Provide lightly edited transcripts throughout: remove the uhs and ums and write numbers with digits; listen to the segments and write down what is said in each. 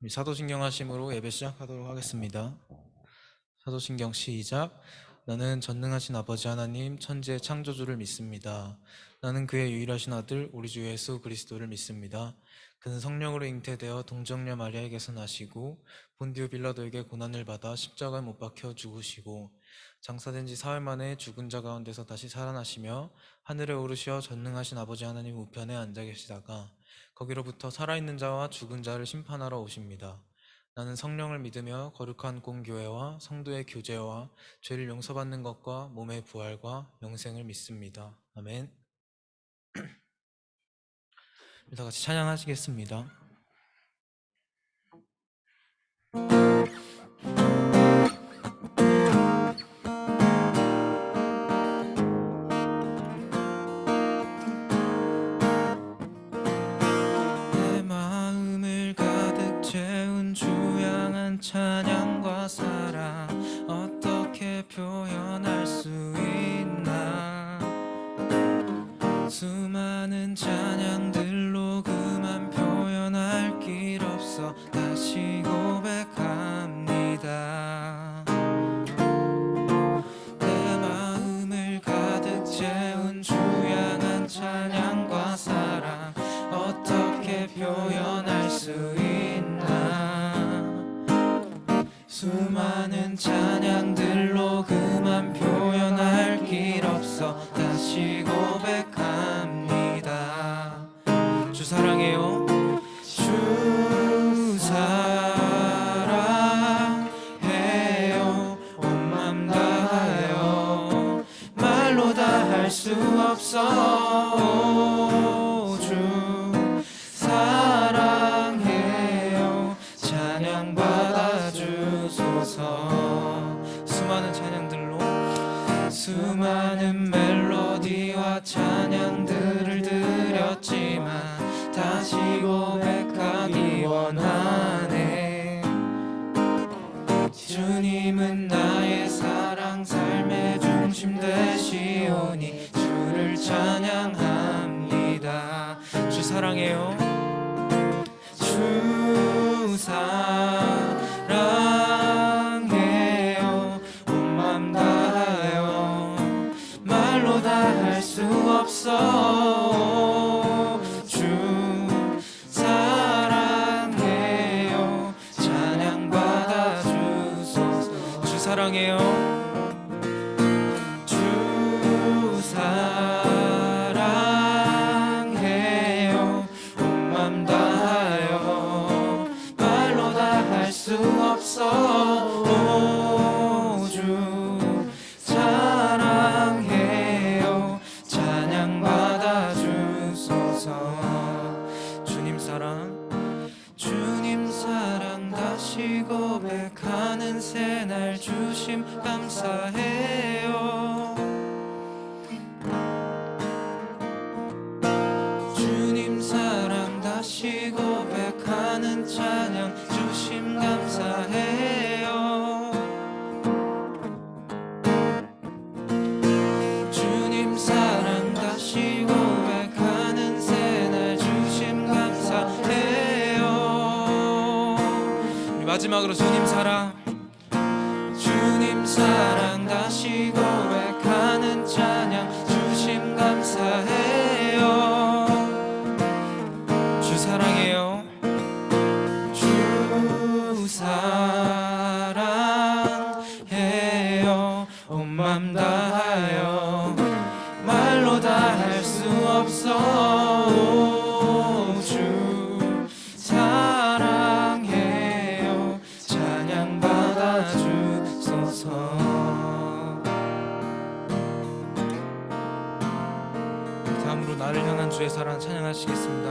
사도신경 하심으로 예배 시작하도록 하겠습니다. 사도신경 시작. 나는 전능하신 아버지 하나님 천지의 창조주를 믿습니다. 나는 그의 유일하신 아들 우리 주 예수 그리스도를 믿습니다. 그는 성령으로 잉태되어 동정녀 마리아에게서 나시고 본디오 빌라도에게 고난을 받아 십자가에 못 박혀 죽으시고 장사된 지 사흘 만에 죽은 자 가운데서 다시 살아나시며 하늘에 오르시어 전능하신 아버지 하나님 우편에 앉아 계시다가 거기로부터 살아있는 자와 죽은 자를 심판하러 오십니다. 나는 성령을 믿으며 거룩한 공교회와 성도의 교제와 죄를 용서받는 것과 몸의 부활과 영생을 믿습니다. 아멘. 다 같이 찬양하시겠습니다. 수 있나. 수많은 찬양들로 그만 표현할 길 없어 다시 고백합니다. 주 사랑해요. 주 사랑해요. 온 맘 다하여 말로 다 할 수 없어. 주 사랑해요. 찬양 받아주소서. 수많은 찬양들로 수많은 멜로디와 찬양들을 드렸지만 다시 고백하기 원하네. 주님은 나의 사랑 삶의 중심 되시오니 주를 찬양합니다. 주 사랑해요. 주 사랑해요. 온 맘 다하여 말로 다 할 수 없어. 주 사랑해요. 찬양 받아주소서. 주 사랑해요. 주 사랑해요. 온 맘 다하여 말로 다 할 수 없어. 주 사랑해요. 찬양 받아주소서. 주님 사랑 다시 고백하는 새날 주심 감사해요. 주님 사랑 다시 고백하는 찬양 주심 감사해요. 주님 사랑 다시 고백하는 새날 주심 감사해요. 우리 마지막으로 주님 사랑 다시 고백하는 찬양 주심 감사해요. 주 사랑해요. 주 사랑해요. 온 맘 다하여 말로 다 할 수 없어. 주 사랑해요. 찬양 받아주소서. 다음으로 나를 향한 주의 사랑 찬양하시겠습니다.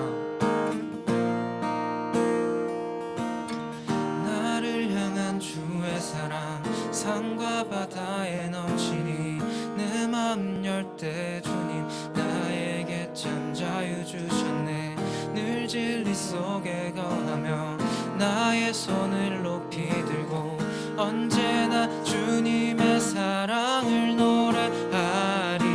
나를 향한 주의 사랑 산과 바다에 넘치니 내 맘 열 때 주님 나에게 참 자유 주셨네. 늘 진리 속에 거하며 나의 손을 높이 들고 언제나 주님의 사랑을 노래하리.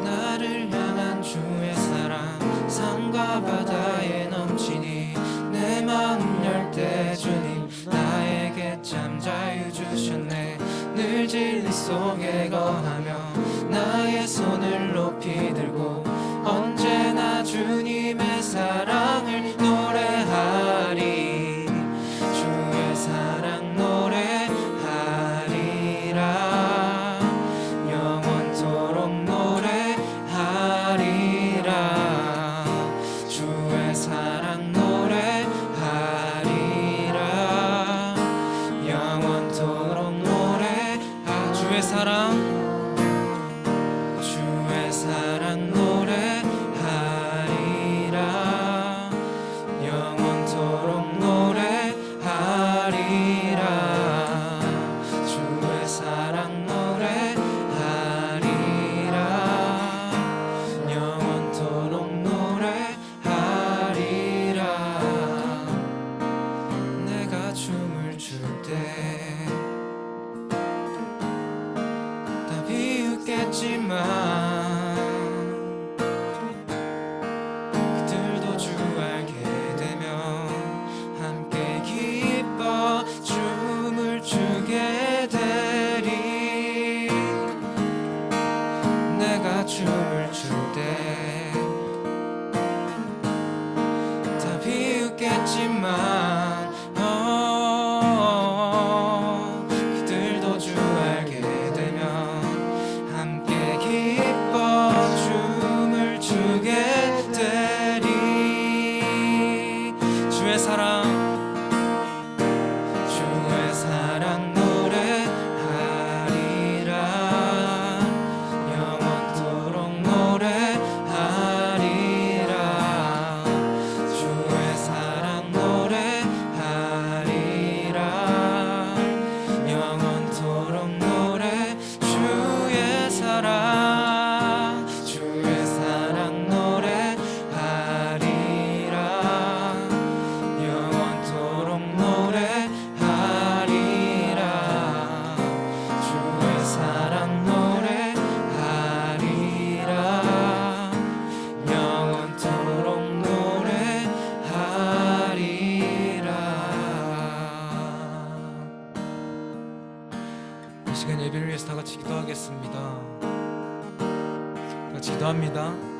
나를 향한 주의 사랑 산과 바다에 넘치니 내 마음 열 때 주님 나에게 참 자유 주셨네. 늘 진리 속에 거하며 나의 손을 높이 들고 언제나 주님의 사랑을 노래하리. 주의 사랑 노래하리라. 영원토록 노래하리라. 주의 사랑 노래하리라. 영원토록 주의 사랑 노래하리라. 영원토록 노래하리라. 주의 사랑 노래하리라. 영원토록 노래하리라. 내가 춤을 출 때 시간 예배를 위해서 다 같이 기도하겠습니다. 다 같이 기도합니다.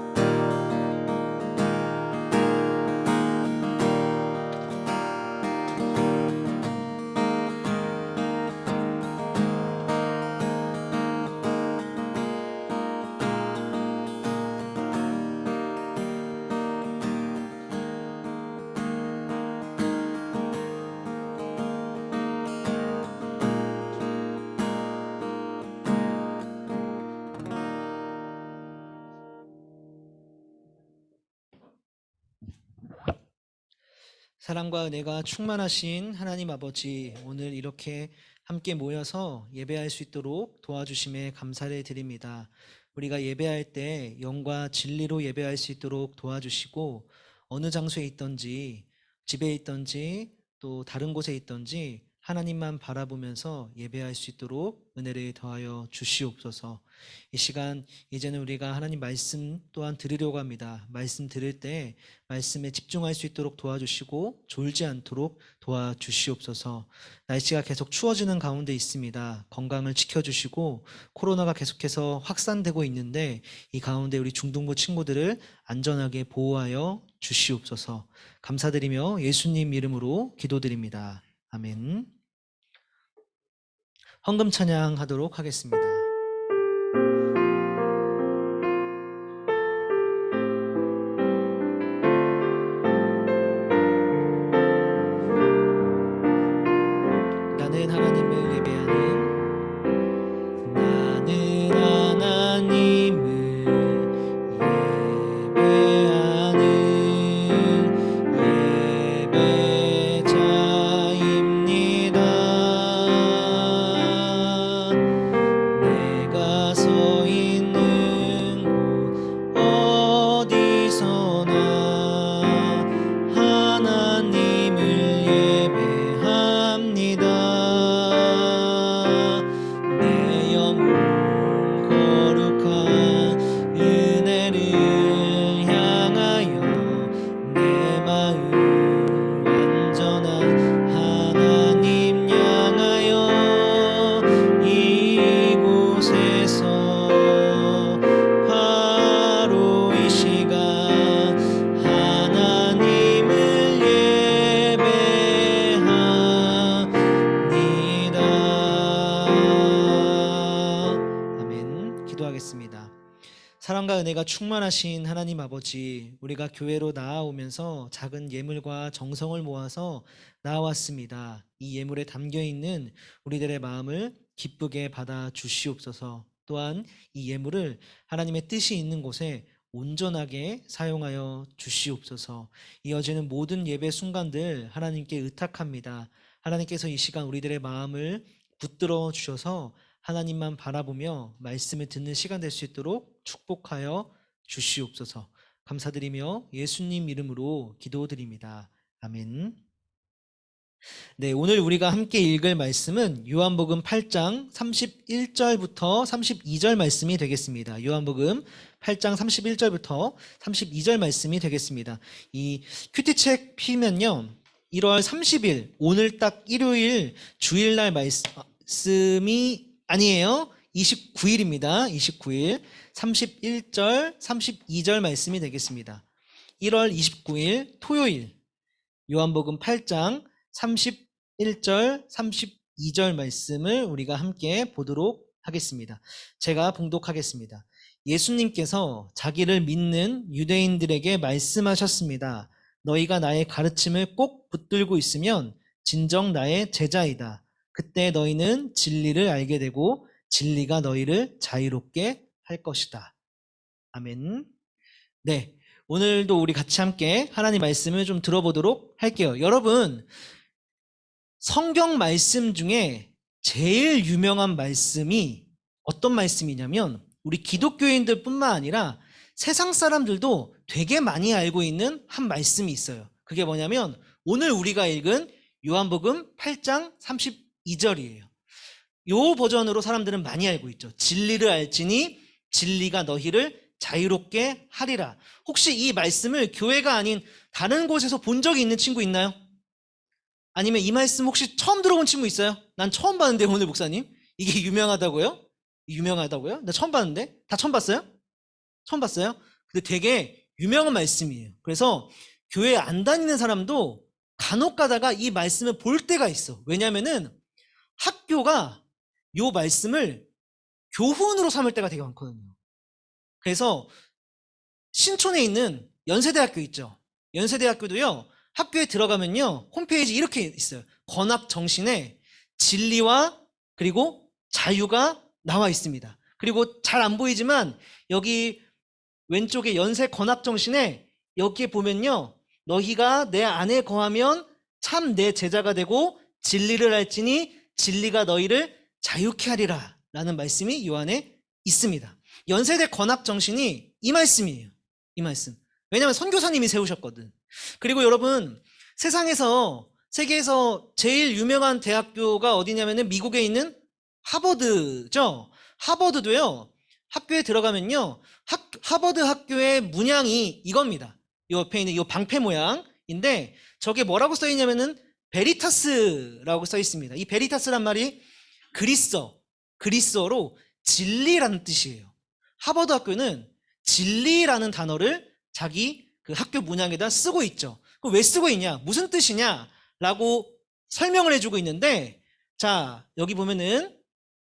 사랑과 은혜가 충만하신 하나님 아버지, 오늘 이렇게 함께 모여서 예배할 수 있도록 도와주심에 감사를 드립니다. 우리가 예배할 때 영과 진리로 예배할 수 있도록 도와주시고, 어느 장소에 있든지, 집에 있든지, 또 다른 곳에 있든지 하나님만 바라보면서 예배할 수 있도록 은혜를 더하여 주시옵소서. 이 시간 이제는 우리가 하나님 말씀 또한 들으려고 합니다. 말씀 들을 때 말씀에 집중할 수 있도록 도와주시고 졸지 않도록 도와주시옵소서. 날씨가 계속 추워지는 가운데 있습니다. 건강을 지켜주시고 코로나가 계속해서 확산되고 있는데 이 가운데 우리 중등부 친구들을 안전하게 보호하여 주시옵소서. 감사드리며 예수님 이름으로 기도드립니다. 아멘. 헌금 찬양하도록 하겠습니다. 나는 하나님을 예배하는 사랑과 은혜가 충만하신 하나님 아버지, 우리가 교회로 나아오면서 작은 예물과 정성을 모아서 나아왔습니다. 이 예물에 담겨있는 우리들의 마음을 기쁘게 받아 주시옵소서. 또한 이 예물을 하나님의 뜻이 있는 곳에 온전하게 사용하여 주시옵소서. 이어지는 모든 예배 순간들 하나님께 의탁합니다. 하나님께서 이 시간 우리들의 마음을 붙들어 주셔서 하나님만 바라보며 말씀을 듣는 시간 될 수 있도록 축복하여 주시옵소서. 감사드리며 예수님 이름으로 기도드립니다. 아멘. 네, 오늘 우리가 함께 읽을 말씀은 요한복음 8장 31절부터 32절 말씀이 되겠습니다. 요한복음 8장 31절부터 32절 말씀이 되겠습니다. 이 큐티책 피면요, 1월 30일, 오늘 딱 일요일 주일날 말씀이 아니에요. 29일입니다. 29일 31절 32절 말씀이 되겠습니다. 1월 29일 토요일 요한복음 8장 31절 32절 말씀을 우리가 함께 보도록 하겠습니다. 제가 봉독하겠습니다. 예수님께서 자기를 믿는 유대인들에게 말씀하셨습니다. 너희가 나의 가르침을 꼭 붙들고 있으면 진정 나의 제자이다. 그때 너희는 진리를 알게 되고 진리가 너희를 자유롭게 할 것이다. 아멘. 네, 오늘도 우리 같이 함께 하나님 말씀을 좀 들어보도록 할게요. 여러분, 성경 말씀 중에 제일 유명한 말씀이 어떤 말씀이냐면 우리 기독교인들 뿐만 아니라 세상 사람들도 되게 많이 알고 있는 한 말씀이 있어요. 그게 뭐냐면 오늘 우리가 읽은 요한복음 8장 32절이에요. 요 버전으로 사람들은 많이 알고 있죠. 진리를 알지니 진리가 너희를 자유롭게 하리라. 혹시 이 말씀을 교회가 아닌 다른 곳에서 본 적이 있는 친구 있나요? 아니면 이 말씀 혹시 처음 들어본 친구 있어요? 난 처음 봤는데 오늘 목사님 이게 유명하다고요? 유명하다고요? 나 처음 봤는데? 다 처음 봤어요? 처음 봤어요? 근데 되게 유명한 말씀이에요. 그래서 교회 안 다니는 사람도 간혹 가다가 이 말씀을 볼 때가 있어. 왜냐면은 학교가 요 말씀을 교훈으로 삼을 때가 되게 많거든요. 그래서 신촌에 있는 연세대학교 있죠. 연세대학교도요. 학교에 들어가면요. 홈페이지 이렇게 있어요. 권학 정신에 진리와 그리고 자유가 나와 있습니다. 그리고 잘 안 보이지만 여기 왼쪽에 연세 권학 정신에 여기에 보면요. 너희가 내 안에 거하면 참 내 제자가 되고 진리를 알지니 진리가 너희를 자유케 하리라 라는 말씀이 요 안에 있습니다. 연세대 권학 정신이 이 말씀이에요. 이 말씀. 왜냐하면 선교사님이 세우셨거든. 그리고 여러분 세계에서 제일 유명한 대학교가 어디냐면은 미국에 있는 하버드죠. 하버드도요. 학교에 들어가면요. 하버드 학교의 문양이 이겁니다. 이 옆에 있는 이 방패 모양인데 저게 뭐라고 써 있냐면은 베리타스라고 써 있습니다. 이 베리타스란 말이 그리스어로 진리라는 뜻이에요. 하버드 학교는 진리라는 단어를 자기 그 학교 문양에다 쓰고 있죠. 그럼 왜 쓰고 있냐? 무슨 뜻이냐? 라고 설명을 해주고 있는데 자 여기 보면은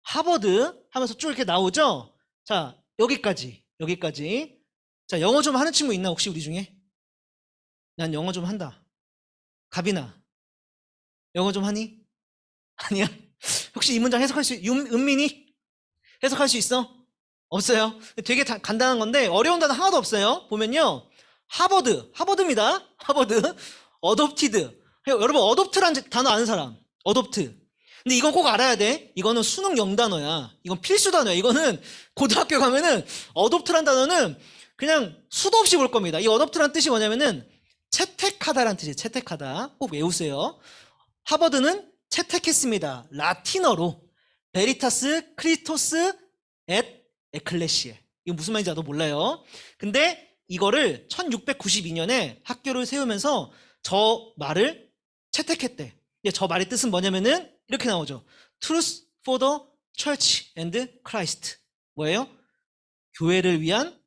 하버드 하면서 쭉 이렇게 나오죠? 자 여기까지 자 영어 좀 하는 친구 있나 혹시 우리 중에? 난 영어 좀 한다. 가빈아 영어 좀 하니? 아니야? 혹시 이 문장 해석할 수 은민이? 해석할 수 있어? 없어요. 되게 간단한 건데 어려운 단어 하나도 없어요. 보면요. 하버드입니다. 하버드. 어댑티드. 여러분 어댑트라는 단어 아는 사람? 어댑트. 근데 이건 꼭 알아야 돼. 이거는 수능 0단어야. 이건 필수 단어야. 이거는 고등학교 가면은 어댑트란 단어는 그냥 수도 없이 볼 겁니다. 이 어댑트란 뜻이 뭐냐면은 채택하다라는 뜻이에요. 채택하다. 꼭 외우세요. 하버드는 채택했습니다. 라틴어로 베리타스 크리토스 앳 에클레시에. 이거 무슨 말인지 나도 몰라요. 근데 이거를 1692년에 학교를 세우면서 저 말을 채택했대. 저 말의 뜻은 뭐냐면은 이렇게 나오죠. Truth for the Church and Christ. 뭐예요? 교회를 위한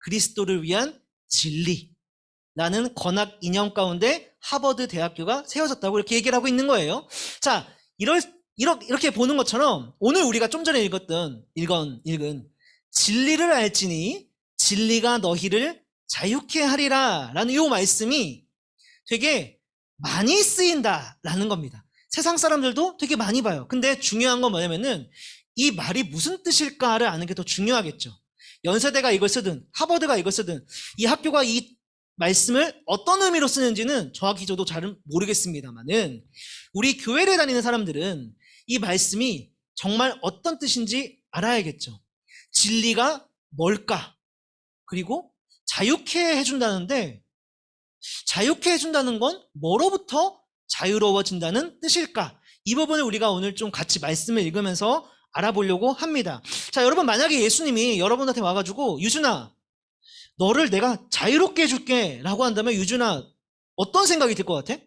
그리스도를 위한 진리라는 권학 이념 가운데 하버드 대학교가 세워졌다고 이렇게 얘기를 하고 있는 거예요. 자, 이렇게 보는 것처럼 오늘 우리가 좀 전에 읽은 진리를 알지니 진리가 너희를 자유케 하리라 라는 이 말씀이 되게 많이 쓰인다라는 겁니다. 세상 사람들도 되게 많이 봐요. 근데 중요한 건 뭐냐면은 이 말이 무슨 뜻일까를 아는 게 더 중요하겠죠. 연세대가 이걸 쓰든 하버드가 이걸 쓰든 이 학교가 이 말씀을 어떤 의미로 쓰는지는 정확히 저도 잘 모르겠습니다만은 우리 교회를 다니는 사람들은 이 말씀이 정말 어떤 뜻인지 알아야겠죠. 진리가 뭘까? 그리고 자유케 해준다는데 자유케 해준다는 건 뭐로부터 자유로워진다는 뜻일까? 이 부분을 우리가 오늘 좀 같이 말씀을 읽으면서 알아보려고 합니다. 자, 여러분 만약에 예수님이 여러분한테 와가지고 유준아 너를 내가 자유롭게 해줄게 라고 한다면 유준아 어떤 생각이 들 것 같아?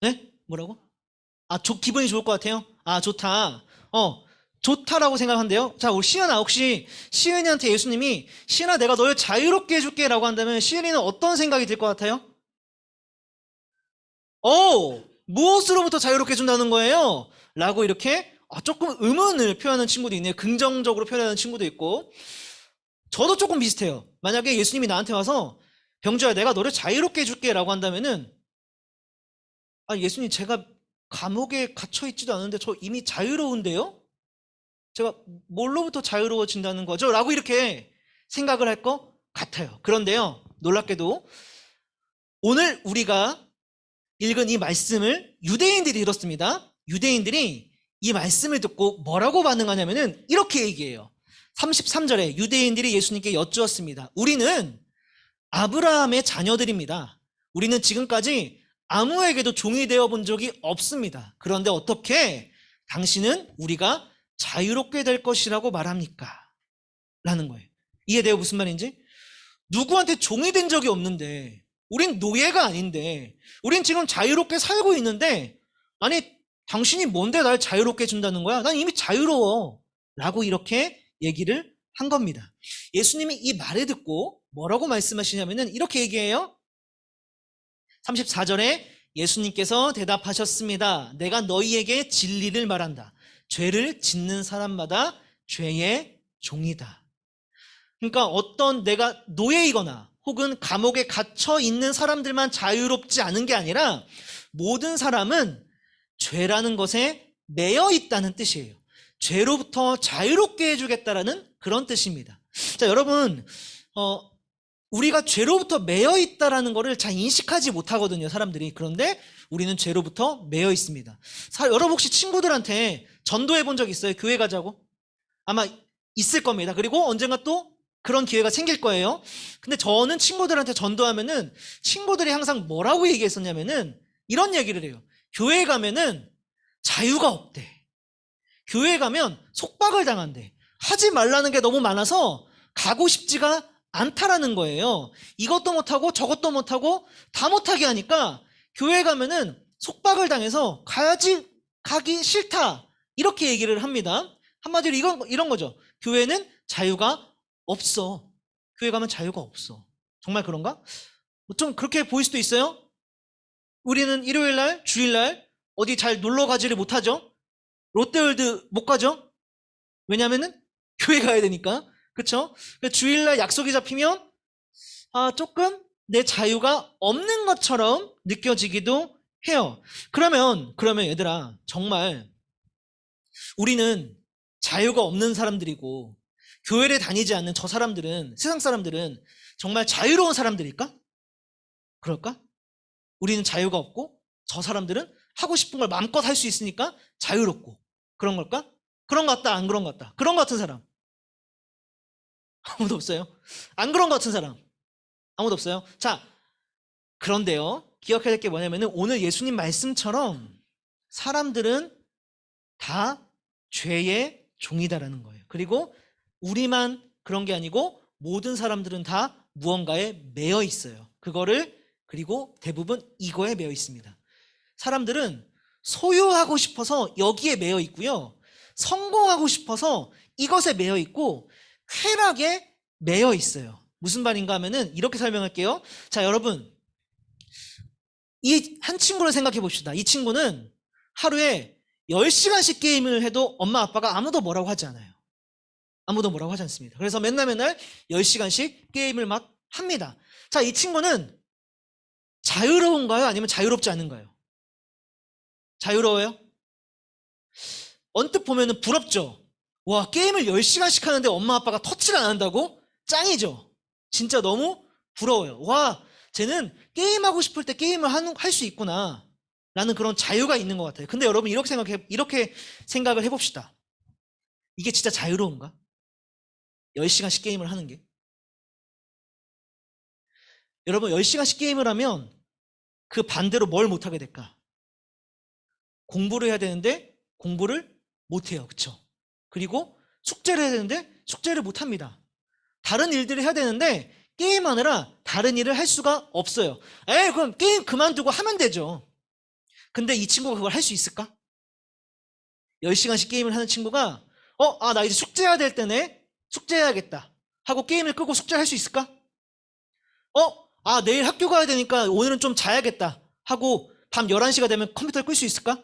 네? 뭐라고? 기분이 좋을 것 같아요? 좋다. 좋다라고 생각한대요. 자, 우리 시은아 혹시 시은이한테 예수님이 시은아 내가 너를 자유롭게 해줄게 라고 한다면 시은이는 어떤 생각이 들 것 같아요? 무엇으로부터 자유롭게 해준다는 거예요? 라고 이렇게 조금 의문을 표현하는 친구도 있네요. 긍정적으로 표현하는 친구도 있고 저도 조금 비슷해요. 만약에 예수님이 나한테 와서 병주야 내가 너를 자유롭게 해줄게 라고 한다면은 예수님 제가 감옥에 갇혀 있지도 않은데 저 이미 자유로운데요? 제가 뭘로부터 자유로워진다는 거죠? 라고 이렇게 생각을 할 것 같아요. 그런데요 놀랍게도 오늘 우리가 읽은 이 말씀을 유대인들이 들었습니다. 유대인들이 이 말씀을 듣고 뭐라고 반응하냐면은 이렇게 얘기해요. 33절에 유대인들이 예수님께 여쭈었습니다. 우리는 아브라함의 자녀들입니다. 우리는 지금까지 아무에게도 종이 되어 본 적이 없습니다. 그런데 어떻게 당신은 우리가 자유롭게 될 것이라고 말합니까? 라는 거예요. 이해돼요? 무슨 말인지? 누구한테 종이 된 적이 없는데 우린 노예가 아닌데 우린 지금 자유롭게 살고 있는데 아니, 당신이 뭔데 날 자유롭게 해준다는 거야? 난 이미 자유로워. 라고 이렇게 얘기를 한 겁니다. 예수님이 이 말을 듣고 뭐라고 말씀하시냐면은 이렇게 얘기해요. 34절에 예수님께서 대답하셨습니다. 내가 너희에게 진리를 말한다. 죄를 짓는 사람마다 죄의 종이다. 그러니까 어떤 내가 노예이거나 혹은 감옥에 갇혀 있는 사람들만 자유롭지 않은 게 아니라 모든 사람은 죄라는 것에 매여 있다는 뜻이에요. 죄로부터 자유롭게 해주겠다라는 그런 뜻입니다. 자, 여러분, 우리가 죄로부터 매여 있다라는 것을 잘 인식하지 못하거든요, 사람들이. 그런데 우리는 죄로부터 매여 있습니다. 여러분 혹시 친구들한테 전도해 본 적 있어요? 교회 가자고? 아마 있을 겁니다. 그리고 언젠가 또 그런 기회가 생길 거예요. 근데 저는 친구들한테 전도하면은 친구들이 항상 뭐라고 얘기했었냐면은 이런 얘기를 해요. 교회 가면은 자유가 없대. 교회 가면 속박을 당한대. 하지 말라는 게 너무 많아서 가고 싶지가 않다라는 거예요. 이것도 못하고 저것도 못하고 다 못하게 하니까 교회 가면은 속박을 당해서 가기 싫다. 이렇게 얘기를 합니다. 한마디로 이런 거죠. 교회는 자유가 없어. 교회 가면 자유가 없어. 정말 그런가? 좀 그렇게 보일 수도 있어요. 우리는 일요일날, 주일날 어디 잘 놀러 가지를 못하죠. 롯데월드 못 가죠. 왜냐면은 교회 가야 되니까. 그쵸? 주일날 약속이 잡히면 조금 내 자유가 없는 것처럼 느껴지기도 해요. 그러면 얘들아, 정말 우리는 자유가 없는 사람들이고 교회를 다니지 않는 저 사람들은, 세상 사람들은 정말 자유로운 사람들일까? 그럴까? 우리는 자유가 없고 저 사람들은 하고 싶은 걸 마음껏 할 수 있으니까 자유롭고 그런 걸까? 그런 것 같다, 안 그런 것 같다. 그런 것 같은 사람 아무도 없어요? 안 그런 것 같은 사람 아무도 없어요? 자, 그런데요, 기억해야 될 게 뭐냐면은 오늘 예수님 말씀처럼 사람들은 다 죄의 종이다라는 거예요. 그리고 우리만 그런 게 아니고 모든 사람들은 다 무언가에 매여 있어요. 그리고 대부분 이거에 매여 있습니다. 사람들은 소유하고 싶어서 여기에 매여 있고요. 성공하고 싶어서 이것에 매여 있고 쾌락에 매여 있어요. 무슨 말인가 하면은 이렇게 설명할게요. 자, 여러분, 이 한 친구를 생각해 봅시다. 이 친구는 하루에 10시간씩 게임을 해도 엄마 아빠가 아무도 뭐라고 하지 않아요. 아무도 뭐라고 하지 않습니다. 그래서 맨날 10시간씩 게임을 막 합니다. 자, 이 친구는 자유로운가요? 아니면 자유롭지 않은가요? 자유로워요? 언뜻 보면은 부럽죠? 와, 게임을 10시간씩 하는데 엄마 아빠가 터치를 안 한다고? 짱이죠? 진짜 너무 부러워요. 와, 쟤는 게임하고 싶을 때 게임을 할 수 있구나 라는 그런 자유가 있는 것 같아요. 근데 여러분 이렇게 생각을 해봅시다. 이게 진짜 자유로운가? 10시간씩 게임을 하는 게. 여러분 10시간씩 게임을 하면 그 반대로 뭘 못하게 될까? 공부를 해야 되는데 공부를 못해요. 그쵸? 그리고 숙제를 해야 되는데 숙제를 못합니다. 다른 일들을 해야 되는데 게임하느라 다른 일을 할 수가 없어요. 그럼 게임 그만두고 하면 되죠. 근데 이 친구가 그걸 할 수 있을까? 10시간씩 게임을 하는 친구가 나 이제 숙제해야 될 때네. 숙제해야겠다 하고 게임을 끄고 숙제를 할 수 있을까? 내일 학교 가야 되니까 오늘은 좀 자야겠다 하고 밤 11시가 되면 컴퓨터를 끌 수 있을까?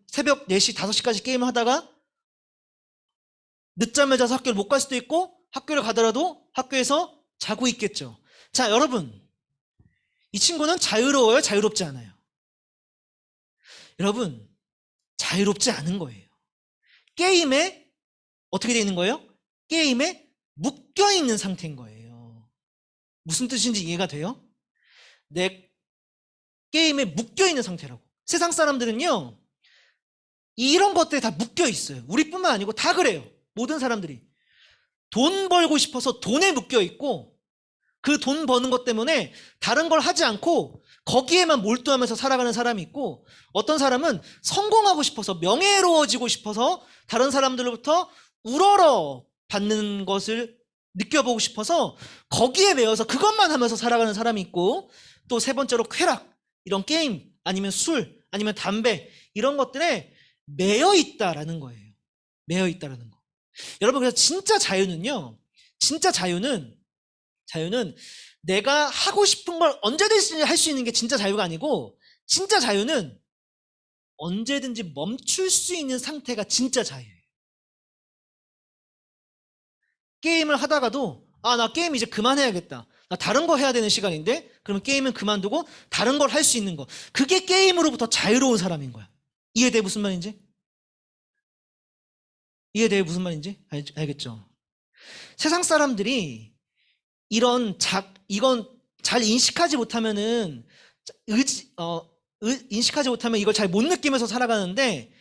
새벽 4시, 5시까지 게임을 하다가 늦잠을 자서 학교를 못 갈 수도 있고 학교를 가더라도 학교에서 자고 있겠죠. 자, 여러분, 이 친구는 자유로워요? 자유롭지 않아요? 여러분, 자유롭지 않은 거예요. 게임에 어떻게 되어 있는 거예요? 게임에 묶여 있는 상태인 거예요. 무슨 뜻인지 이해가 돼요? 내 게임에 묶여 있는 상태라고. 세상 사람들은요, 이런 것들에 다 묶여 있어요. 우리뿐만 아니고 다 그래요. 모든 사람들이 돈 벌고 싶어서 돈에 묶여 있고 그 돈 버는 것 때문에 다른 걸 하지 않고 거기에만 몰두하면서 살아가는 사람이 있고, 어떤 사람은 성공하고 싶어서 명예로워지고 싶어서 다른 사람들로부터 우러러 받는 것을 느껴보고 싶어서 거기에 매여서 그것만 하면서 살아가는 사람이 있고, 또 세 번째로 쾌락, 이런 게임 아니면 술 아니면 담배 이런 것들에 매여 있다라는 거예요. 매여 있다라는 거. 여러분 그래서 진짜 자유는요. 진짜 자유는 내가 하고 싶은 걸 언제든지 할 수 있는 게 진짜 자유가 아니고 진짜 자유는 언제든지 멈출 수 있는 상태가 진짜 자유예요. 게임을 하다가도 나 게임 이제 그만해야겠다. 나 다른 거 해야 되는 시간인데 그러면 게임은 그만두고 다른 걸 할 수 있는 거. 그게 게임으로부터 자유로운 사람인 거야. 이해돼 무슨 말인지? 이해돼요 무슨 말인지? 알겠죠? 세상 사람들이 이건 잘 인식하지 못하면은 인식하지 못하면 이걸 잘 못 느끼면서 살아가는데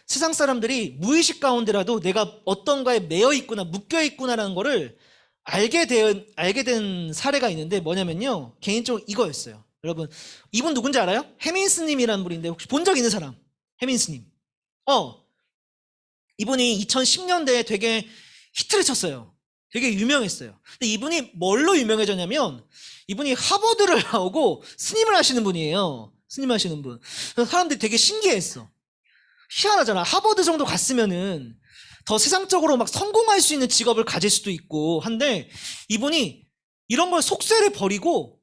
세상 사람들이 무의식 가운데라도 내가 어떤 거에 매여 있구나 묶여 있구나라는 거를 알게 된 사례가 있는데 뭐냐면요. 개인적으로 이거였어요. 여러분 이분 누군지 알아요? 해민스님이라는 분인데 혹시 본 적 있는 사람? 해민스님. 이분이 2010년대에 되게 히트를 쳤어요. 되게 유명했어요. 근데 이분이 뭘로 유명해졌냐면 이분이 하버드를 나오고 스님을 하시는 분이에요. 스님 하시는 분. 그래서 사람들이 되게 신기했어. 희한하잖아. 하버드 정도 갔으면은 더 세상적으로 막 성공할 수 있는 직업을 가질 수도 있고 한데 이분이 이런 걸 속세를 버리고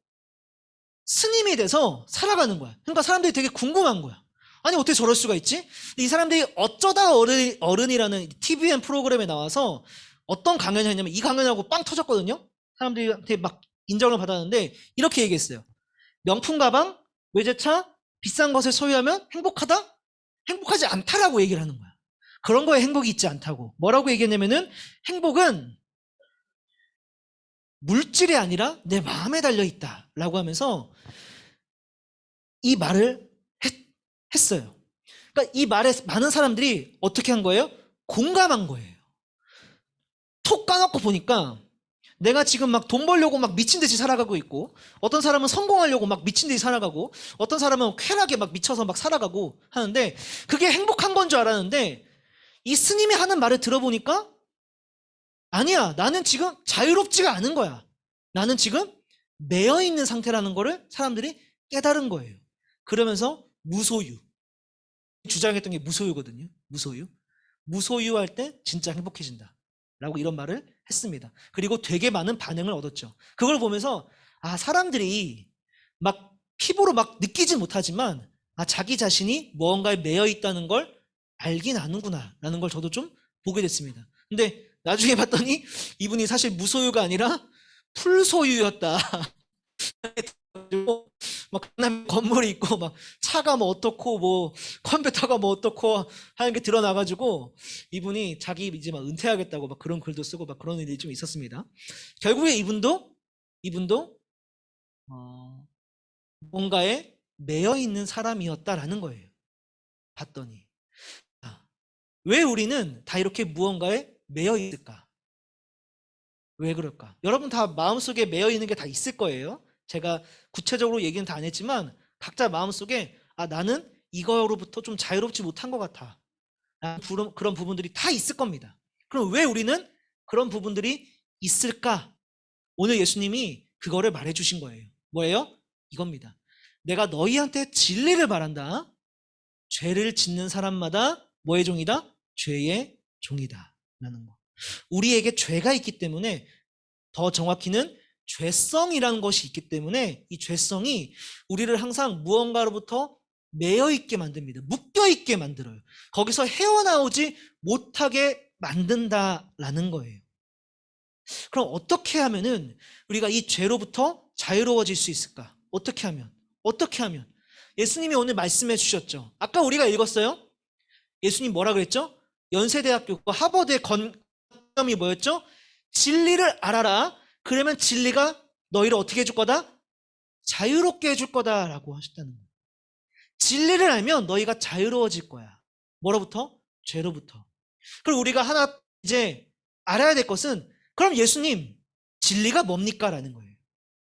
스님이 돼서 살아가는 거야. 그러니까 사람들이 되게 궁금한 거야. 아니 어떻게 저럴 수가 있지? 근데 이 사람들이 어쩌다 어른이라는 TVN 프로그램에 나와서 어떤 강연을 했냐면 이 강연하고 빵 터졌거든요. 사람들한테 막 인정을 받았는데 이렇게 얘기했어요. 명품 가방, 외제차, 비싼 것을 소유하면 행복하다? 행복하지 않다라고 얘기를 하는 거야. 그런 거에 행복이 있지 않다고. 뭐라고 얘기했냐면은 행복은 물질이 아니라 내 마음에 달려있다 라고 하면서 이 말을 했어요. 그러니까 이 말에 많은 사람들이 어떻게 한 거예요? 공감한 거예요. 톡 까놓고 보니까 내가 지금 막 돈 벌려고 막 미친 듯이 살아가고 있고 어떤 사람은 성공하려고 막 미친 듯이 살아가고 어떤 사람은 쾌락에 막 미쳐서 막 살아가고 하는데 그게 행복한 건 줄 알았는데 이 스님이 하는 말을 들어보니까 아니야 나는 지금 자유롭지가 않은 거야. 나는 지금 매여있는 상태라는 거를 사람들이 깨달은 거예요. 그러면서 무소유 주장했던 게 무소유거든요. 무소유할 때 진짜 행복해진다 라고 이런 말을 했습니다. 그리고 되게 많은 반응을 얻었죠. 그걸 보면서 사람들이 막 피부로 막 느끼진 못하지만 자기 자신이 무언가에 매여 있다는 걸 알긴 아는구나 라는 걸 저도 좀 보게 됐습니다. 근데 나중에 봤더니 이분이 사실 무소유가 아니라 풀소유였다. 막 강남에 건물이 있고 막 차가 뭐 어떻고 뭐 컴퓨터가 뭐 어떻고 하는 게 드러나가지고 이분이 자기 이제 막 은퇴하겠다고 막 그런 글도 쓰고 막 그런 일이 좀 있었습니다. 결국에 이분도 뭔가에 매여 있는 사람이었다라는 거예요. 봤더니 왜 우리는 다 이렇게 무언가에 매여 있을까? 왜 그럴까? 여러분 다 마음속에 매여 있는 게 다 있을 거예요. 제가 구체적으로 얘기는 다 안 했지만 각자 마음속에 나는 이거로부터 좀 자유롭지 못한 것 같아. 그런 부분들이 다 있을 겁니다. 그럼 왜 우리는 그런 부분들이 있을까? 오늘 예수님이 그거를 말해주신 거예요. 뭐예요? 이겁니다. 내가 너희한테 진리를 말한다. 죄를 짓는 사람마다 뭐의 종이다? 죄의 종이다 라는 거. 우리에게 죄가 있기 때문에 더 정확히는 죄성이라는 것이 있기 때문에 이 죄성이 우리를 항상 무언가로부터 매여 있게 만듭니다. 묶여 있게 만들어요. 거기서 헤어나오지 못하게 만든다라는 거예요. 그럼 어떻게 하면은 우리가 이 죄로부터 자유로워질 수 있을까? 어떻게 하면? 예수님이 오늘 말씀해 주셨죠. 아까 우리가 읽었어요. 예수님 뭐라 그랬죠? 연세대학교과 하버드의 건점이 뭐였죠? 진리를 알아라. 그러면 진리가 너희를 어떻게 해줄 거다? 자유롭게 해줄 거다라고 하셨다는 거예요. 진리를 알면 너희가 자유로워질 거야. 뭐로부터? 죄로부터. 그리고 우리가 하나 이제 알아야 될 것은 그럼 예수님 진리가 뭡니까? 라는 거예요.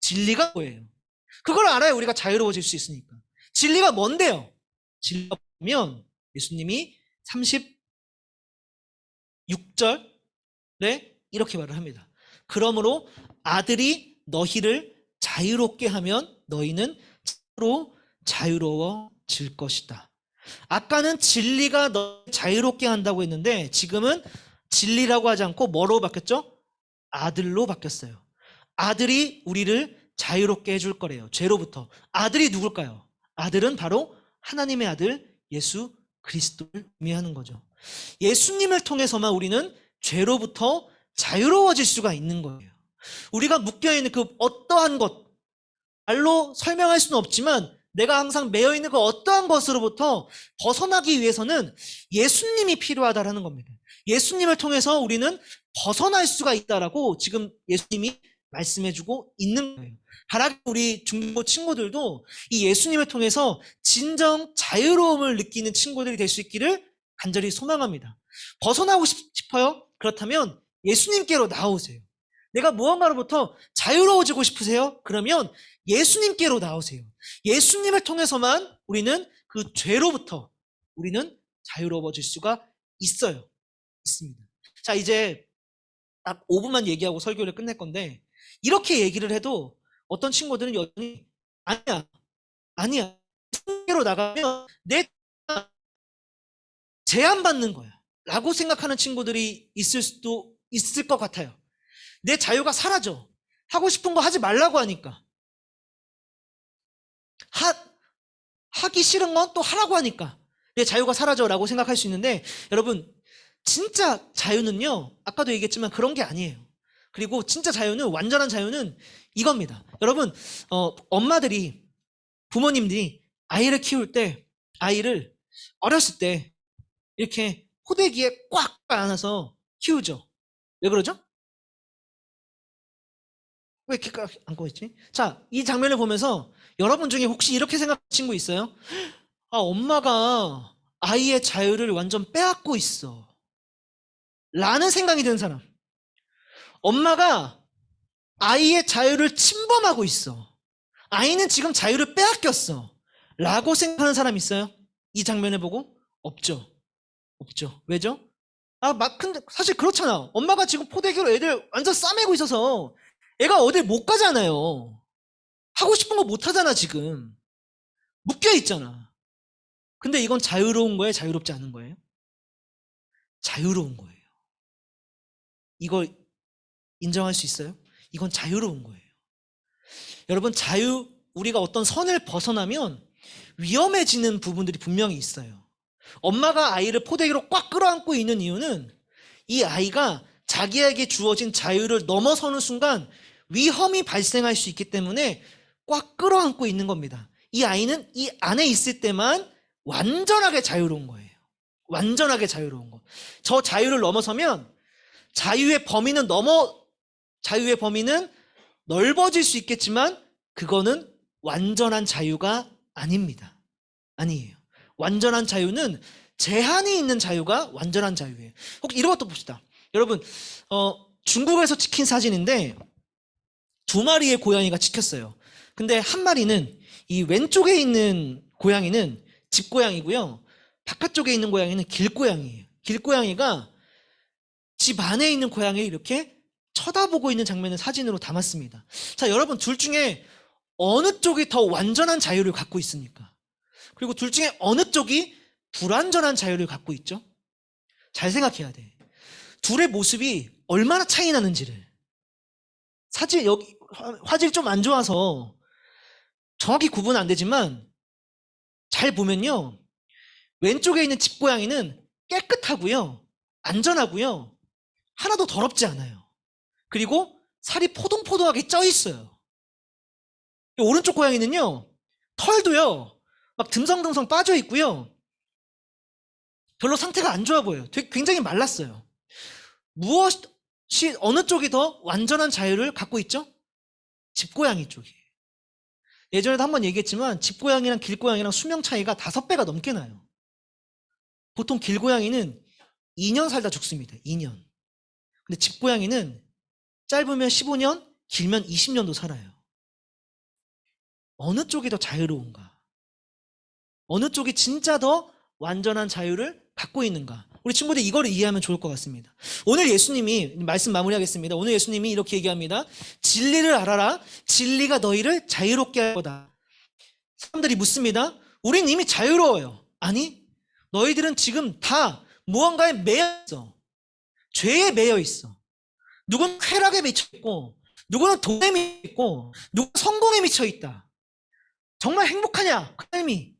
진리가 뭐예요? 그걸 알아야 우리가 자유로워질 수 있으니까. 진리가 뭔데요? 진리가 보면 예수님이 36절에 이렇게 말을 합니다. 그러므로 아들이 너희를 자유롭게 하면 너희는 스스로 자유로워질 자유로워질 것이다. 아까는 진리가 너를 자유롭게 한다고 했는데 지금은 진리라고 하지 않고 뭐로 바뀌었죠? 아들로 바뀌었어요. 아들이 우리를 자유롭게 해줄 거래요. 죄로부터. 아들이 누굴까요? 아들은 바로 하나님의 아들 예수 그리스도를 의미하는 거죠. 예수님을 통해서만 우리는 죄로부터 자유로워질 수가 있는 거예요. 우리가 묶여있는 그 어떠한 것, 말로 설명할 수는 없지만 내가 항상 매여있는 그 어떠한 것으로부터 벗어나기 위해서는 예수님이 필요하다라는 겁니다. 예수님을 통해서 우리는 벗어날 수가 있다라고 지금 예수님이 말씀해주고 있는 거예요. 바라기 우리 중고 친구들도 이 예수님을 통해서 진정 자유로움을 느끼는 친구들이 될 수 있기를 간절히 소망합니다. 벗어나고 싶어요? 그렇다면 예수님께로 나오세요. 내가 무언가로부터 자유로워지고 싶으세요? 그러면 예수님께로 나오세요. 예수님을 통해서만 우리는 그 죄로부터 우리는 자유로워질 수가 있어요. 있습니다. 자, 이제 딱 5분만 얘기하고 설교를 끝낼 건데 이렇게 얘기를 해도 어떤 친구들은 여전히 아니야. 예수님께로 나가면 내 제한받는 거야 라고 생각하는 친구들이 있을 수도 있을 것 같아요. 내 자유가 사라져. 하고 싶은 거 하지 말라고 하니까. 하기 싫은 건 또 하라고 하니까 내 자유가 사라져라고 생각할 수 있는데 여러분 진짜 자유는요 아까도 얘기했지만 그런 게 아니에요. 그리고 진짜 자유는 완전한 자유는 이겁니다. 여러분 엄마들이 부모님들이 아이를 키울 때 아이를 어렸을 때 이렇게 호되기에 꽉 안아서 키우죠. 왜 그러죠? 왜 이렇게 꽉 안고 있지? 자, 이 장면을 보면서 여러분 중에 혹시 이렇게 생각하는 친구 있어요? 아, 엄마가 아이의 자유를 완전 빼앗고 있어 라는 생각이 드는 사람. 엄마가 아이의 자유를 침범하고 있어. 아이는 지금 자유를 빼앗겼어 라고 생각하는 사람 있어요? 이 장면을 보고? 없죠. 왜죠? 근데 사실 그렇잖아. 엄마가 지금 포대기로 애들 완전 싸매고 있어서 애가 어딜 못 가잖아요. 하고 싶은 거 못 하잖아, 지금. 묶여 있잖아. 근데 이건 자유로운 거예요? 자유롭지 않은 거예요? 자유로운 거예요. 이걸 인정할 수 있어요? 이건 자유로운 거예요. 여러분, 우리가 어떤 선을 벗어나면 위험해지는 부분들이 분명히 있어요. 엄마가 아이를 포대기로 꽉 끌어안고 있는 이유는 이 아이가 자기에게 주어진 자유를 넘어서는 순간 위험이 발생할 수 있기 때문에 꽉 끌어안고 있는 겁니다. 이 아이는 이 안에 있을 때만 완전하게 자유로운 거예요. 완전하게 자유로운 거. 저 자유를 넘어서면 자유의 범위는 넓어질 수 있겠지만 그거는 완전한 자유가 아닙니다. 아니에요. 완전한 자유는 제한이 있는 자유가 완전한 자유예요. 혹시 이런 것도 봅시다. 여러분, 중국에서 찍힌 사진인데 2마리의 고양이가 찍혔어요. 근데 한 마리는 이 왼쪽에 있는 고양이는 집고양이고요. 바깥쪽에 있는 고양이는 길고양이에요. 길고양이가 집 안에 있는 고양이를 이렇게 쳐다보고 있는 장면을 사진으로 담았습니다. 자, 여러분 둘 중에 어느 쪽이 더 완전한 자유를 갖고 있습니까? 그리고 둘 중에 어느 쪽이 불완전한 자유를 갖고 있죠? 잘 생각해야 돼. 둘의 모습이 얼마나 차이 나는지를. 사진 여기 화질 좀 안 좋아서 정확히 구분은 안 되지만 잘 보면요. 왼쪽에 있는 집고양이는 깨끗하고요. 안전하고요. 하나도 더럽지 않아요. 그리고 살이 포동포동하게 쪄 있어요. 오른쪽 고양이는요. 털도요. 막 듬성듬성 빠져 있고요. 별로 상태가 안 좋아 보여요. 굉장히 말랐어요. 어느 쪽이 더 완전한 자유를 갖고 있죠? 집고양이 쪽이. 예전에도 한번 얘기했지만 집고양이랑 길고양이랑 수명 차이가 5배가 넘게 나요. 보통 길고양이는 2년 살다 죽습니다. 2년. 근데 집고양이는 짧으면 15년, 길면 20년도 살아요. 어느 쪽이 더 자유로운가? 어느 쪽이 진짜 더 완전한 자유를 갖고 있는가? 우리 친구들 이거를 이해하면 좋을 것 같습니다. 오늘 예수님이 말씀 마무리하겠습니다. 오늘 예수님이 이렇게 얘기합니다. 진리를 알아라. 진리가 너희를 자유롭게 할 거다. 사람들이 묻습니다. 우린 이미 자유로워요. 아니, 너희들은 지금 다 무언가에 매여 있어. 죄에 매여 있어. 누구는 쾌락에 미쳐 있고, 누구는 돈에 미쳐 있고, 누구는 성공에 미쳐 있다. 정말 행복하냐? 그 삶이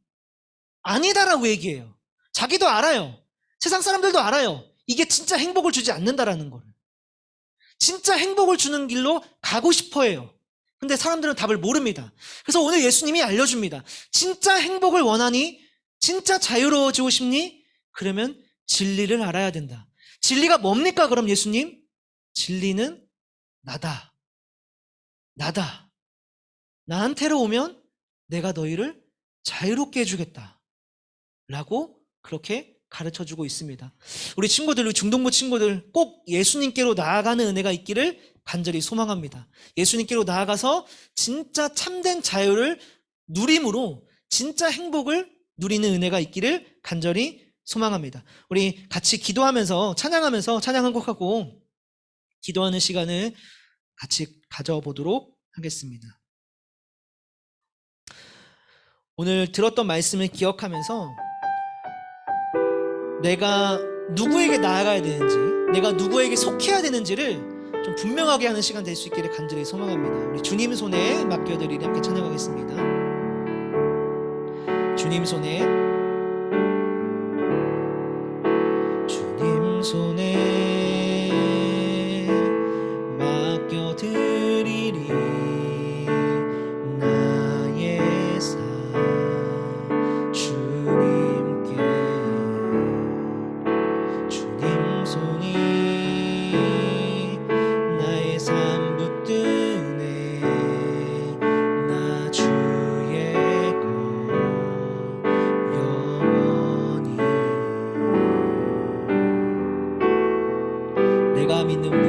아니다라고 얘기해요. 자기도 알아요. 세상 사람들도 알아요. 이게 진짜 행복을 주지 않는다라는 거를. 진짜 행복을 주는 길로 가고 싶어 해요. 근데 사람들은 답을 모릅니다. 그래서 오늘 예수님이 알려줍니다. 진짜 행복을 원하니? 진짜 자유로워지고 싶니? 그러면 진리를 알아야 된다. 진리가 뭡니까? 그럼 예수님? 진리는 나다. 나다. 나한테로 오면 내가 너희를 자유롭게 해주겠다. 라고 그렇게 가르쳐주고 있습니다. 우리 친구들, 우리 중동부 친구들 꼭 예수님께로 나아가는 은혜가 있기를 간절히 소망합니다. 예수님께로 나아가서 진짜 참된 자유를 누림으로 진짜 행복을 누리는 은혜가 있기를 간절히 소망합니다. 우리 같이 기도하면서 찬양하면서 찬양 한 곡하고 기도하는 시간을 같이 가져보도록 하겠습니다. 오늘 들었던 말씀을 기억하면서 내가 누구에게 나아가야 되는지, 내가 누구에게 속해야 되는지를 좀 분명하게 하는 시간 될 수 있기를 간절히 소망합니다. 우리 주님 손에 맡겨드리리 함께 찬양하겠습니다. 주님 손에, 주님 손에 맡겨드리리 나의 삶 주님께. 주님 손이 나의 삶 붙드네. 나 주의 것 영원히. 내가 믿는 분,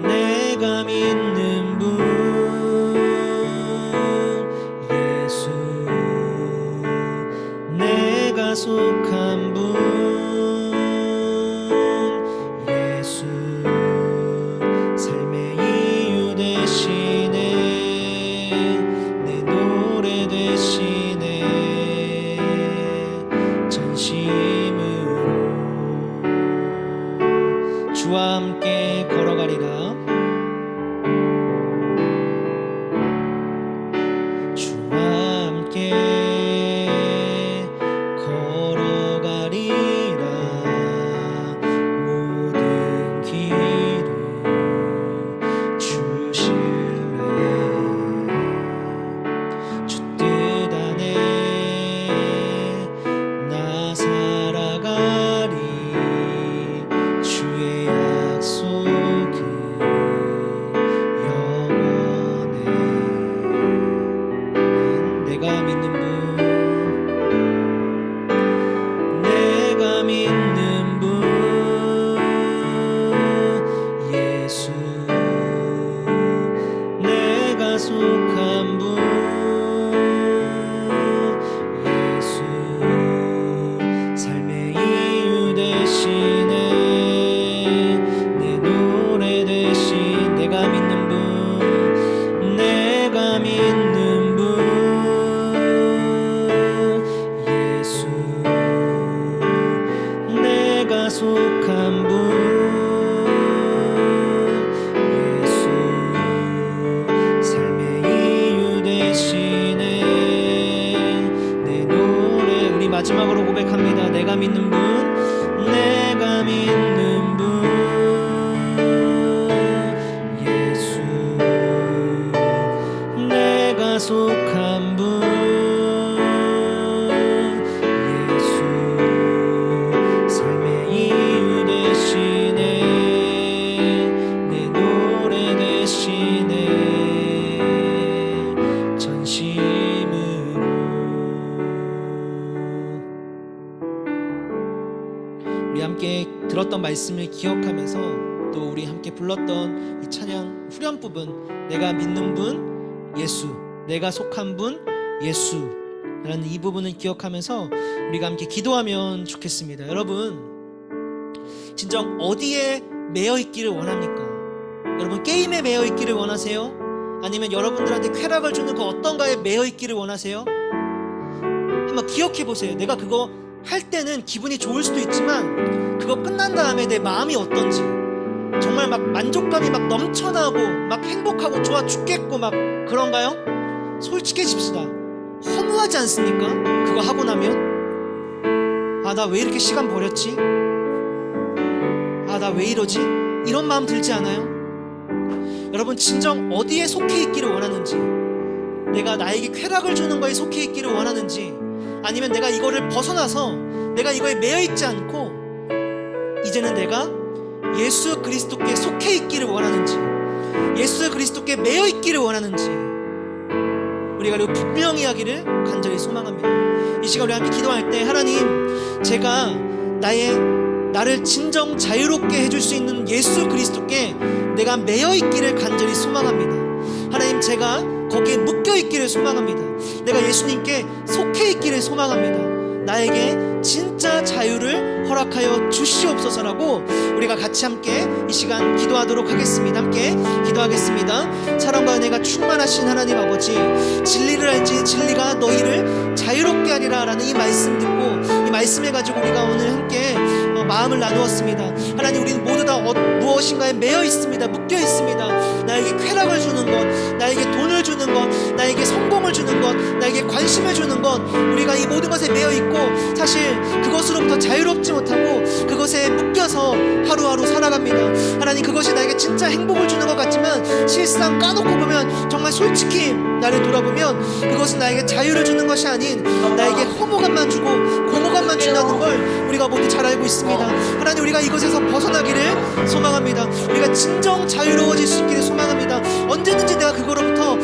내가 믿는 분 예수, 내가 속한 분 예수, 삶의 이유 되시네. 내 노래 되시네. 전심으로 주와 함께 걸어가리라. 주와 함께 걸어가리라. 모든 길을 주실래. 주 뜻 안에 나 살아가리. 주의 약속은 영원해. 내가 믿는 분, 내가 믿는 분 예수, 내가 속한 분 예수, 삶의 이유 되시네. 내 노래 되신 내가 믿는 분, 내가 믿는 분 예수, 내가 속한 분 예수, 삶의 이유 되시네. 내 노래. 우리 마지막으로 고백합니다. 내가 믿는 분, 내가 믿는 분 예수, 내가 속한 분 예수, 삶의 이유 되시네. 내 노래 되시네. 전심으로. 우리 함께 들었던 말씀을 기억하면서 또 우리 함께 불렀던 이 찬양 후렴 부분, 내가 믿는 분 예수, 내가 속한 분 예수 라는 이 부분을 기억하면서 우리가 함께 기도하면 좋겠습니다. 여러분, 진정 어디에 매여 있기를 원합니까? 여러분, 게임에 매여 있기를 원하세요? 아니면 여러분들한테 쾌락을 주는 그 어떤가에 매여 있기를 원하세요? 한번 기억해 보세요. 내가 그거 할 때는 기분이 좋을 수도 있지만 그거 끝난 다음에 내 마음이 어떤지, 정말 막 만족감이 막 넘쳐나고 막 행복하고 좋아 죽겠고 막 그런가요? 솔직해집시다. 허무하지 않습니까? 그거 하고 나면 아, 나 왜 이렇게 시간 버렸지? 아, 나 왜 이러지? 이런 마음 들지 않아요? 여러분, 진정 어디에 속해 있기를 원하는지, 내가 나에게 쾌락을 주는 거에 속해 있기를 원하는지, 아니면 내가 이거를 벗어나서 내가 이거에 매여 있지 않고 이제는 내가 예수 그리스도께 속해 있기를 원하는지, 예수 그리스도께 매여 있기를 원하는지 우리가 그리고 분명히 하기를 간절히 소망합니다. 이 시간 우리 함께 기도할 때, 하나님, 제가 나를 진정 자유롭게 해줄 수 있는 예수 그리스도께 내가 매여 있기를 간절히 소망합니다. 하나님, 제가 거기에 묶여 있기를 소망합니다. 내가 예수님께 속해 있기를 소망합니다. 나에게 진짜 자유를 허락하여 주시옵소서라고 우리가 같이 함께 이 시간 기도하도록 하겠습니다. 함께 기도하겠습니다. 사랑과 은혜가 충만하신 하나님 아버지, 진리를 알지 진리가 너희를 자유롭게 하리라 라는 이 말씀 듣고 이 말씀을 가지고 우리가 오늘 함께 마음을 나누었습니다. 하나님, 우리는 모두 다 무엇인가에 매여 있습니다. 묶여 있습니다. 나에게 쾌락을 주는 것, 나에게 돈을 주는 것, 나에게 성공을 주는 것, 나에게 관심을 주는 것, 우리가 이 모든 것에 매여 있고 사실 그것으로부터 자유롭지 못하고 그것에 묶여서 하루하루 살아갑니다. 하나님, 그것이 나에게 진짜 행복을 주는 것 같지만 실상 까놓고 보면, 정말 솔직히 나를 돌아보면 그것은 나에게 자유를 주는 것이 아닌 나에게 허무감만 주고 공허감만 준다는 걸 우리가 모두 잘 알고 있습니다. 하나님, 우리가 이것에서 벗어나기를 소망합니다. 우리가 진정 자유로워질 수 있기를 소망합니다. 언제든지 내가 그거로부터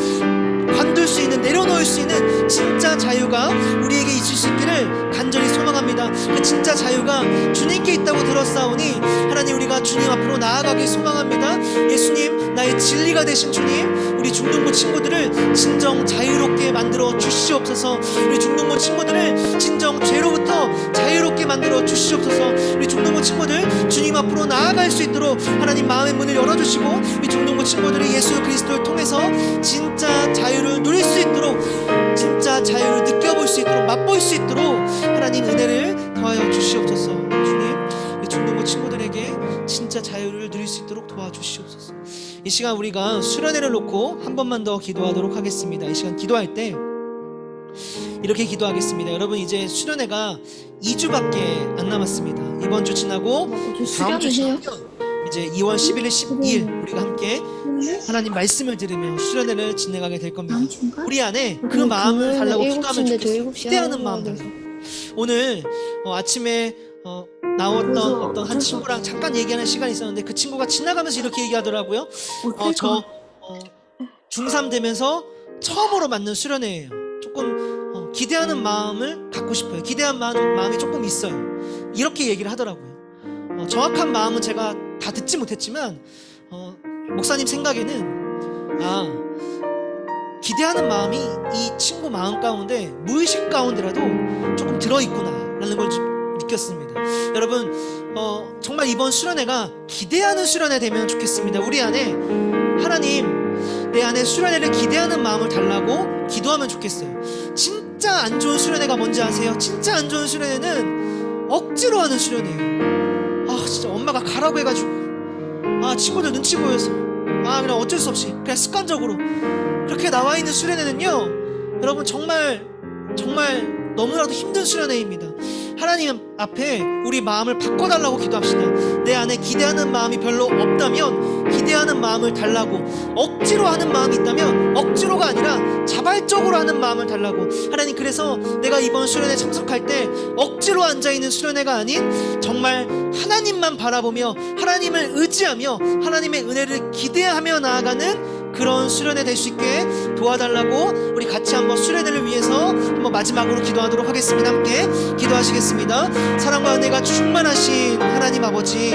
관둘 수 있는, 내려놓을 수 있는 진짜 자유가 우리에게 있을 수 있기를 간절히 소망합니다. 그 진짜 자유가 주님께 있다고 들었사오니 하나님, 우리가 주님 앞으로 나아가길 소망합니다. 예수님, 나의 진리가 되신 주님, 우리 중등부 친구들을 진정 자유롭게 만들어 주시옵소서. 우리 중등부 친구들을 진정 죄로부터 자유롭게 만들어 주시옵소서. 우리 중등부 친구들 주님 앞으로 나아갈 수 있도록 하나님 마음의 문을 열어주시고, 우리 중등부 친구들이 예수 그리스도를 통해서 진짜 자유를 누릴 수 있도록, 진짜 자유를 느껴볼 수 있도록, 맛볼 수 있도록 하나님 은혜를 더하여 주시옵소서. 주님, 우리 중등부 친구들에게 진짜 자유를 누릴 수 있도록 도와주시옵소서. 이 시간 우리가 수련회를 놓고 한 번만 더 기도하도록 하겠습니다. 이 시간 기도할 때 이렇게 기도하겠습니다. 여러분, 이제 수련회가 2주밖에 안 남았습니다. 이번 주 지나고 다음 주 지나면 이제 2월 11일, 12일 우리가 함께 하나님 말씀을 들으며 수련회를 진행하게 될 겁니다. 우리 안에 그 마음을 달라고 기도하면 좋겠어요. 기대하는 마음 달라고. 오늘 아침에 나왔던 어떤 한 친구랑 잠깐 얘기하는 시간이 있었는데 그 친구가 지나가면서 이렇게 얘기하더라고요. 저 중3 되면서 처음으로 맞는 수련회예요. 조금 기대하는 마음을 갖고 싶어요. 기대한 마음이 조금 있어요. 이렇게 얘기를 하더라고요. 정확한 마음은 제가 다 듣지 못했지만 목사님 생각에는 기대하는 마음이 이 친구 마음 가운데 무의식 가운데라도 조금 들어있구나 라는 걸 느꼈습니다. 여러분, 정말 이번 수련회가 기대하는 수련회 되면 좋겠습니다. 우리 안에 하나님, 내 안에 수련회를 기대하는 마음을 달라고 기도하면 좋겠어요. 진짜 안 좋은 수련회가 뭔지 아세요? 진짜 안 좋은 수련회는 억지로 하는 수련회예요. 진짜 엄마가 가라고 해가지고 친구들 눈치 보여서 그냥 어쩔 수 없이 그냥 습관적으로 그렇게 나와 있는 수련회는요, 여러분, 정말 너무나도 힘든 수련회입니다. 하나님 앞에 우리 마음을 바꿔달라고 기도합시다. 내 안에 기대하는 마음이 별로 없다면 기대하는 마음을 달라고, 억지로 하는 마음이 있다면 억지로가 아니라 자발적으로 하는 마음을 달라고. 하나님, 그래서 내가 이번 수련회 참석할 때 억지로 앉아있는 수련회가 아닌 정말 하나님만 바라보며 하나님을 의지하며 하나님의 은혜를 기대하며 나아가는 그런 수련회 될 수 있게 도와달라고 우리 같이 한번 수련회를 위해서 한번 마지막으로 기도하도록 하겠습니다. 함께 기도하시겠습니다. 사랑과 은혜가 충만하신 하나님 아버지,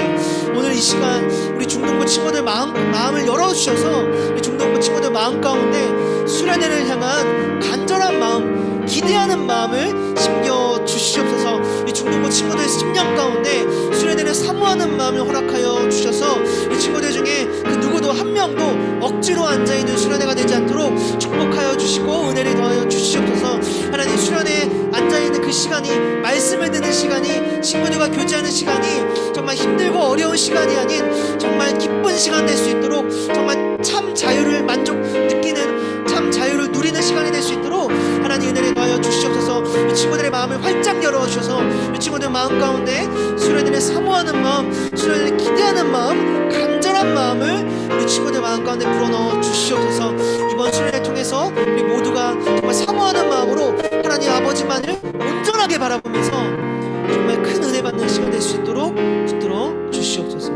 오늘 이 시간 우리 중등부 친구들 마음을 열어주셔서 우리 중등부 친구들 마음 가운데 수련회를 향한 간절한 마음, 기대하는 마음을 심겨 주시옵소서. 이 중등부 중동부 친구들 10년 가운데 수련회를 사모하는 마음을 허락하여 주셔서 이 친구들 중에 그 누구도 한 명도 억지로 앉아있는 수련회가 되지 않도록 축복하여 주시고 은혜를 더하여 주시옵소서. 하나님, 수련회에 앉아있는 그 시간이, 말씀을 듣는 시간이, 친구들과 교제하는 시간이 정말 힘들고 어려운 시간이 아닌 정말 기쁜 시간 될 수 있도록, 정말 참 자유를 느끼는, 참 자유를 누리는 시간이 될 수 있도록 하나님 은혜를 더하여 주시옵소서. 이 친구들의 마음을 활짝 열어주셔서 이 친구들 마음 가운데 수련회를 사모하는 마음, 수련회를 기대하는 마음, 간절한 마음을 우리 친구들 마음 가운데 불어넣어 주시옵소서. 이번 수련회를 통해서 우리 모두가 정말 사모하는 마음으로 하나님 아버지만을 온전하게 바라보면서 정말 큰 은혜 받는 시간 될 수 있도록 붙들어 주시옵소서.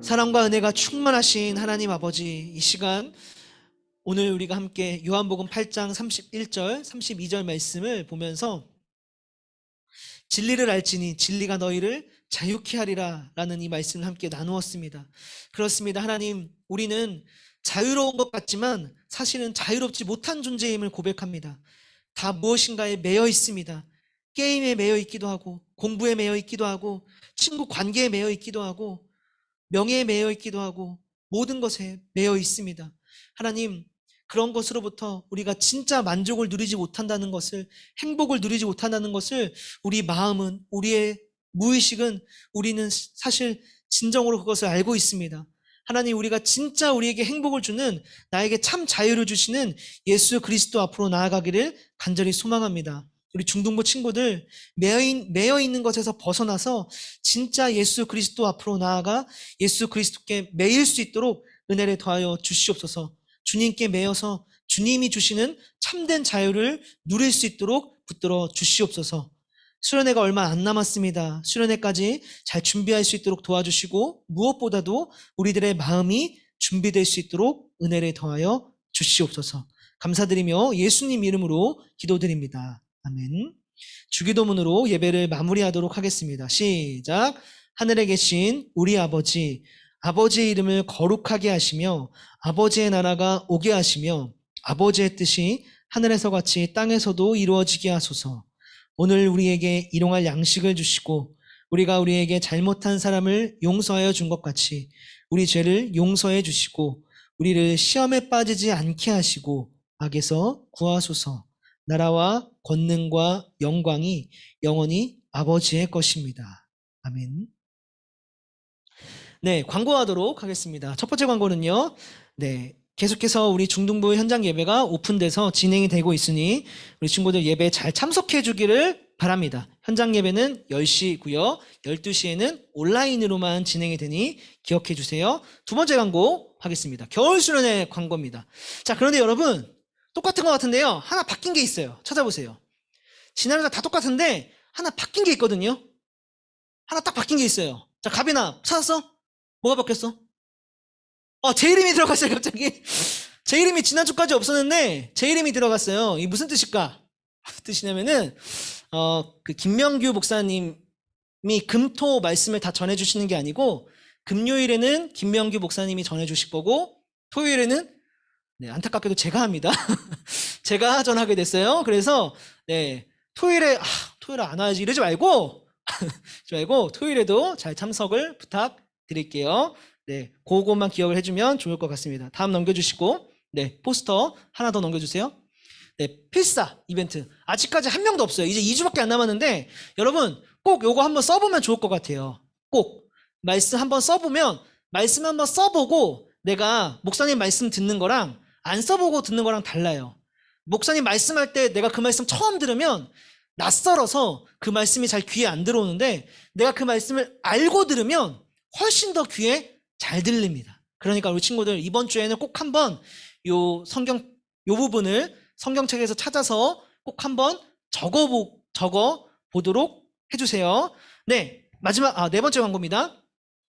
사랑과 은혜가 충만하신 하나님 아버지, 이 시간 오늘 우리가 함께 요한복음 8장 31절 32절 말씀을 보면서 진리를 알지니 진리가 너희를 자유케 하리라 라는 이 말씀을 함께 나누었습니다. 그렇습니다. 하나님, 우리는 자유로운 것 같지만 사실은 자유롭지 못한 존재임을 고백합니다. 다 무엇인가에 매여 있습니다. 게임에 매여 있기도 하고, 공부에 매여 있기도 하고, 친구 관계에 매여 있기도 하고, 명예에 매여 있기도 하고, 모든 것에 매여 있습니다. 하나님, 그런 것으로부터 우리가 진짜 만족을 누리지 못한다는 것을, 행복을 누리지 못한다는 것을 우리 마음은, 우리의 무의식은, 우리는 사실 진정으로 그것을 알고 있습니다. 하나님, 우리가 진짜 우리에게 행복을 주는, 나에게 참 자유를 주시는 예수 그리스도 앞으로 나아가기를 간절히 소망합니다. 우리 중동부 친구들 매여 있는 것에서 벗어나서 진짜 예수 그리스도 앞으로 나아가 예수 그리스도께 매일 수 있도록 은혜를 더하여 주시옵소서. 주님께 매여서 주님이 주시는 참된 자유를 누릴 수 있도록 붙들어 주시옵소서. 수련회가 얼마 안 남았습니다. 수련회까지 잘 준비할 수 있도록 도와주시고, 무엇보다도 우리들의 마음이 준비될 수 있도록 은혜를 더하여 주시옵소서. 감사드리며 예수님 이름으로 기도드립니다. 아멘. 주기도문으로 예배를 마무리하도록 하겠습니다. 시작. 하늘에 계신 우리 아버지, 아버지의 이름을 거룩하게 하시며 아버지의 나라가 오게 하시며 아버지의 뜻이 하늘에서 같이 땅에서도 이루어지게 하소서. 오늘 우리에게 일용할 양식을 주시고 우리가 우리에게 잘못한 사람을 용서하여 준 것 같이 우리 죄를 용서해 주시고 우리를 시험에 빠지지 않게 하시고 악에서 구하소서. 나라와 권능과 영광이 영원히 아버지의 것입니다. 아멘. 네, 광고하도록 하겠습니다. 첫 번째 광고는요. 네, 계속해서 우리 중등부 현장 예배가 오픈돼서 진행이 되고 있으니 우리 친구들 예배 잘 참석해 주기를 바랍니다. 현장 예배는 10시고요. 12시에는 온라인으로만 진행이 되니 기억해 주세요. 두 번째 광고 하겠습니다. 겨울 수련회 광고입니다. 자, 그런데 여러분, 똑같은 것 같은데요. 하나 바뀐 게 있어요. 찾아보세요. 지난해랑 다 똑같은데 하나 바뀐 게 있거든요. 하나 딱 바뀐 게 있어요. 자, 가빈아, 찾았어? 뭐가 바뀌었어? 제 이름이 들어갔어요, 갑자기. 제 이름이 지난주까지 없었는데 제 이름이 들어갔어요. 이게 무슨 뜻일까? 뜻이냐면은 그 김명규 목사님이 금토 말씀을 다 전해주시는 게 아니고 금요일에는 김명규 목사님이 전해주실 거고 토요일에는 네, 안타깝게도 제가 합니다. 제가 전하게 됐어요. 그래서 네, 토요일에 안 와야지 이러지 말고 토요일에도 잘 참석을 부탁드릴게요. 네, 그것만 기억을 해주면 좋을 것 같습니다. 다음 넘겨주시고 네, 포스터 하나 더 넘겨주세요. 네, 필사 이벤트 아직까지 한 명도 없어요. 이제 2주밖에 안 남았는데 여러분 꼭 요거 한번 써보면 좋을 것 같아요. 꼭 말씀 한번 써보면 말씀 한번 써보고 내가 목사님 말씀 듣는 거랑 안 써보고 듣는 거랑 달라요. 목사님 말씀할 때 내가 그 말씀 처음 들으면 낯설어서 그 말씀이 잘 귀에 안 들어오는데 내가 그 말씀을 알고 들으면 훨씬 더 귀에 잘 들립니다. 그러니까 우리 친구들 이번 주에는 꼭 한번 요 부분을 성경책에서 찾아서 꼭 한번 적어 보도록 해주세요. 네, 마지막 네 번째 광고입니다.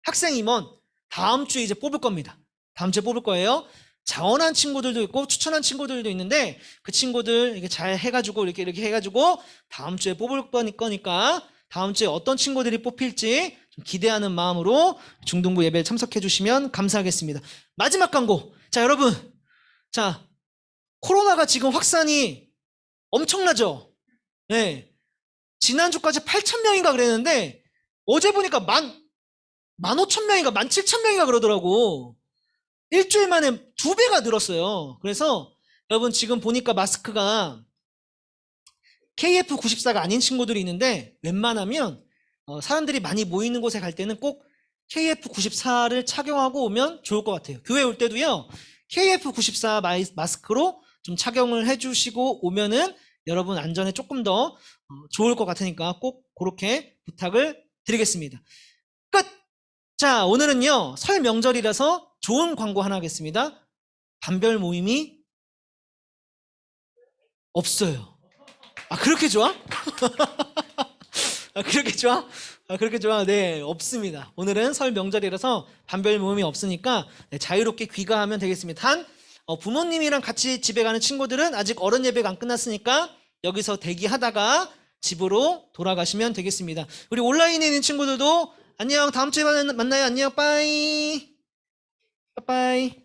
학생 임원 다음 주에 이제 뽑을 겁니다. 다음 주에 뽑을 거예요. 자원한 친구들도 있고 추천한 친구들도 있는데 그 친구들 이렇게 잘 해가지고 이렇게 해가지고 다음 주에 뽑을 거니까 다음 주에 어떤 친구들이 뽑힐지 좀 기대하는 마음으로 중등부 예배에 참석해 주시면 감사하겠습니다. 마지막 광고. 자, 여러분, 자, 코로나가 지금 확산이 엄청나죠? 네. 지난주까지 8,000명인가 그랬는데 어제 보니까 15,000명인가 17,000명인가 그러더라고. 일주일 만에 2배가 늘었어요. 그래서 여러분 지금 보니까 마스크가 KF94가 아닌 친구들이 있는데 웬만하면 사람들이 많이 모이는 곳에 갈 때는 꼭 KF94를 착용하고 오면 좋을 것 같아요. 교회 올 때도요. KF94 마스크로 좀 착용을 해주시고 오면은 여러분 안전에 조금 더 좋을 것 같으니까 꼭 그렇게 부탁을 드리겠습니다. 끝! 자, 오늘은요. 설 명절이라서 좋은 광고 하나 하겠습니다. 반별 모임이 없어요. 아, 그렇게 좋아? 아, 그렇게 좋아? 아, 그렇게 좋아? 네, 없습니다. 오늘은 설 명절이라서 반별 모임이 없으니까 네, 자유롭게 귀가하면 되겠습니다. 단, 부모님이랑 같이 집에 가는 친구들은 아직 어른 예배가 안 끝났으니까 여기서 대기하다가 집으로 돌아가시면 되겠습니다. 우리 온라인에 있는 친구들도 안녕, 다음 주에 만나요. 안녕, 빠이. 빠빠이.